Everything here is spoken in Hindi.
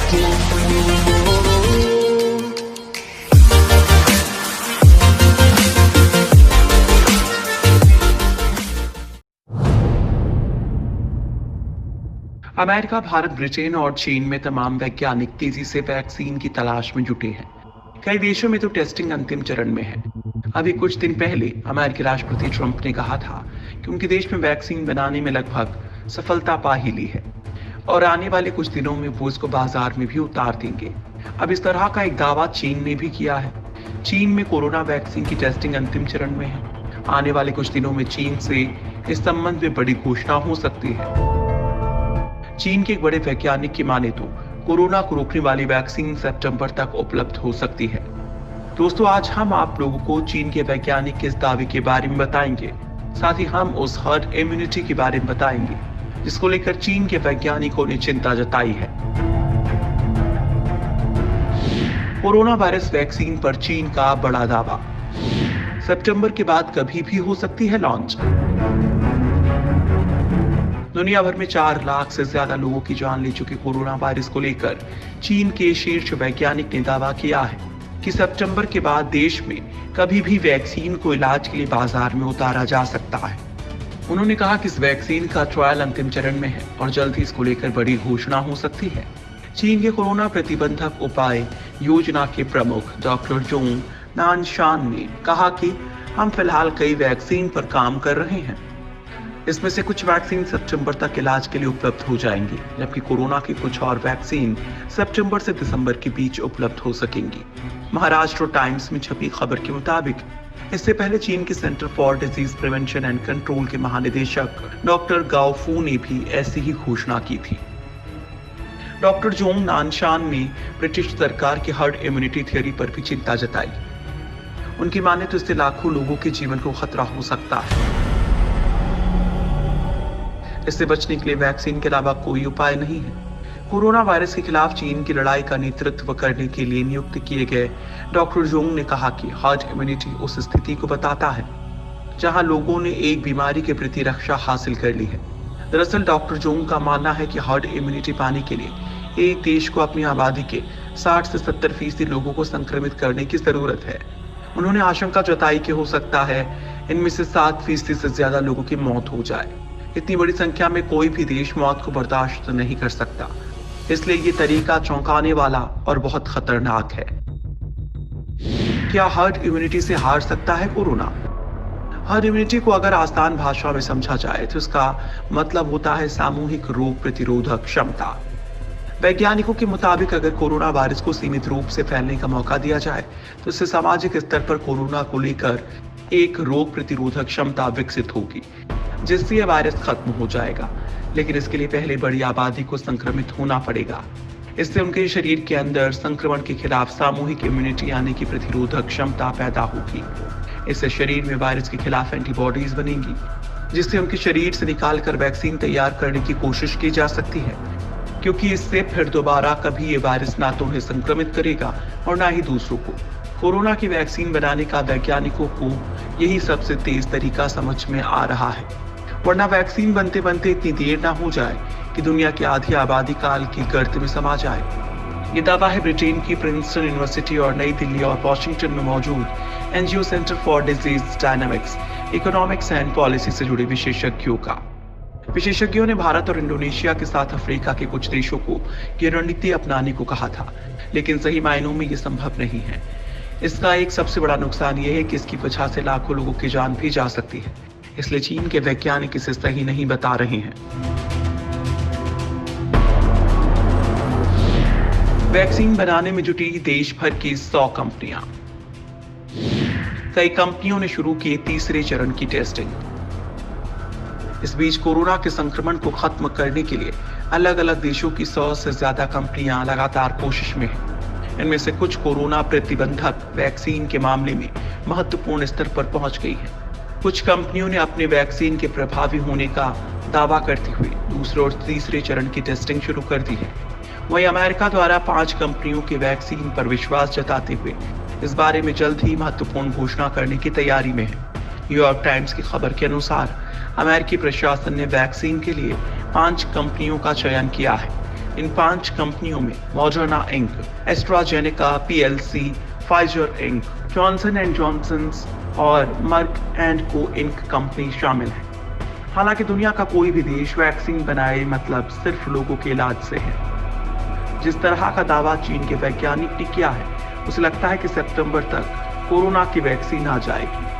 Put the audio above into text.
अमेरिका, भारत, ब्रिटेन और चीन में तमाम वैज्ञानिक तेजी से वैक्सीन की तलाश में जुटे हैं। कई देशों में तो टेस्टिंग अंतिम चरण में है। अभी कुछ दिन पहले अमेरिकी राष्ट्रपति ट्रंप ने कहा था कि उनके देश में वैक्सीन बनाने में लगभग सफलता पा ही ली है और आने वाले कुछ दिनों में वो इसको बाजार में भी उतार देंगे। अब इस तरह का एक दावा चीन ने भी किया है। चीन में कोरोना वैक्सीन की टेस्टिंग अंतिम चरण में है। आने वाले कुछ दिनों में चीन से इस संबंध में बड़ी घोषणा हो सकती है। चीन के एक बड़े वैज्ञानिक की माने तो कोरोना को रोकने वाली वैक्सीन सितंबर तक उपलब्ध हो सकती है। दोस्तों, आज हम आप लोगों को चीन के वैज्ञानिक के इस दावे के बारे में बताएंगे। साथ ही हम उस हर्ड इम्यूनिटी के बारे में बताएंगे जिसको लेकर चीन के वैज्ञानिकों ने चिंता जताई है। कोरोना वायरस वैक्सीन पर चीन का बड़ा दावा, सितंबर के बाद कभी भी हो सकती है लॉन्च। दुनिया भर में 4 लाख से ज्यादा लोगों की जान ले चुके कोरोना वायरस को लेकर चीन के शीर्ष वैज्ञानिक ने दावा किया है कि सितंबर के बाद देश में कभी भी वैक्सीन को इलाज के लिए बाजार में उतारा जा सकता है। उन्होंने कहा कि इस वैक्सीन का ट्रायल अंतिम चरण में है और जल्द ही इसको लेकर बड़ी घोषणा हो सकती है। चीन के कोरोना प्रतिबंधक उपाय योजना के प्रमुख डॉक्टर जोंग नानशान ने कहा कि हम फिलहाल कई वैक्सीन पर काम कर रहे हैं। इसमें से कुछ वैक्सीन सितंबर तक इलाज के लिए उपलब्ध हो जाएंगी, जबकि कोरोना की कुछ और वैक्सीन सितंबर से दिसंबर के बीच उपलब्ध हो सकेंगी। महाराष्ट्र टाइम्स में छपी खबर के मुताबिक इससे पहले चीन के centre for disease prevention and control के महानिदेशक डॉक्टर गाओ फू ने भी ऐसी ही घोषणा की थी। डॉक्टर जोंग नानशान ने ब्रिटिश सरकार की हर्ड इम्यूनिटी थ्योरी पर भी चिंता जताई। उनकी माने तो इससे लाखों लोगों के जीवन को खतरा हो सकता है। इससे बचने के लिए वैक्सीन के अलावा कोई उपाय नहीं है। कोरोना वायरस के खिलाफ चीन की लड़ाई का नेतृत्व करने के लिए नियुक्त किए गए डॉक्टर जोंग ने कहा कि हर्ड इम्यूनिटी उस स्थिति को बताता है जहां लोगों ने एक बीमारी के प्रति रक्षा हासिल कर ली है। दरअसल डॉक्टर जोंग का मानना है कि हर्ड इम्यूनिटी पाने के लिए एक देश को अपनी आबादी के 60 से 70% लोगों को संक्रमित करने की जरूरत है। उन्होंने आशंका जताई कि हो सकता है इनमें से 7% से ज्यादा लोगों की मौत हो जाए। इतनी बड़ी संख्या में कोई भी देश मौत को बर्दाश्त नहीं कर सकता, इसलिए ये तरीका चौंकाने वाला और बहुत खतरनाक है। क्या हर्ड इम्यूनिटी से हार सकता है कोरोना? हर्ड इम्यूनिटी को अगर आसान भाषा में समझा जाए तो इसका मतलब होता है सामूहिक रोग प्रतिरोधक क्षमता। वैज्ञानिकों के मुताबिक अगर कोरोना वायरस को सीमित रूप से फैलने का मौका दिया जाए तो इससे सामाजिक स्तर पर कोरोना को लेकर एक रोग प्रतिरोधक क्षमता विकसित होगी जिससे यह वायरस खत्म हो जाएगा। लेकिन इसके लिए पहले बड़ी आबादी को संक्रमित होना पड़ेगा। इससे उनके शरीर के अंदर संक्रमण के खिलाफ सामूहिक इम्यूनिटी यानी कि प्रतिरोधक क्षमता पैदा होगी। इससे शरीर में वायरस के खिलाफ एंटीबॉडीज बनेंगी जिससे उनके शरीर से निकालकर वैक्सीन तैयार करने की कोशिश की जा सकती है, क्योंकि इससे फिर दोबारा कभी ये वायरस ना तो उन्हें संक्रमित करेगा और ना ही दूसरों को। कोरोना की वैक्सीन बनाने का वैज्ञानिकों को यही सबसे तेज तरीका समझ में आ रहा है, वरना वैक्सीन बनते बनते इतनी देर ना हो जाए कि दुनिया की आधी आबादी काल की गर्त में समा जाए। ये दावा है ब्रिटेन की प्रिंसटन यूनिवर्सिटी और नई दिल्ली और वॉशिंगटन में मौजूद NGO centre for disease dynamics, economics and policy से जुड़े विशेषज्ञों का। विशेषज्ञों ने भारत और इंडोनेशिया के साथ अफ्रीका के कुछ देशों को ये रणनीति अपनाने को कहा था, लेकिन सही मायनों में ये संभव नहीं है। इसका एक सबसे बड़ा नुकसान ये है कि इसकी वजह से लाखों लोगों की जान भी जा सकती है, इसलिए चीन के वैज्ञानिक इसे सही नहीं बता रहे हैं। वैक्सीन बनाने में जुटी देश भर की 100 कंपनियां। कई कंपनियों ने शुरू की तीसरे चरण की टेस्टिंग। इस बीच कोरोना के संक्रमण को खत्म करने के लिए अलग अलग देशों की 100 से ज्यादा कंपनियां लगातार कोशिश में हैं। इनमें से कुछ कोरोना प्रतिबंधक वैक्सीन के मामले में महत्वपूर्ण स्तर पर पहुंच गई हैं। कुछ कंपनियों ने अपने वैक्सीन के प्रभावी होने का दावा करते हुए दूसरे और तीसरे चरण की टेस्टिंग शुरू कर दी है। वहीं अमेरिका द्वारा 5 कंपनियों के वैक्सीन पर विश्वास जताते हुए इस बारे में जल्द ही महत्वपूर्ण घोषणा करने की तैयारी में है। न्यूयॉर्क टाइम्स की खबर के अनुसार अमेरिकी प्रशासन ने वैक्सीन के लिए 5 कंपनियों का चयन किया है। इन 5 कंपनियों में Moderna Inc, AstraZeneca PLC, Pfizer Inc, Johnson and Johnson और Merck and Co Inc company शामिल है। हालांकि दुनिया का कोई भी देश वैक्सीन बनाए मतलब सिर्फ लोगों के इलाज से है। जिस तरह का दावा चीन के वैज्ञानिक ने किया है, उसे लगता है कि सितंबर तक कोरोना की वैक्सीन आ जाएगी।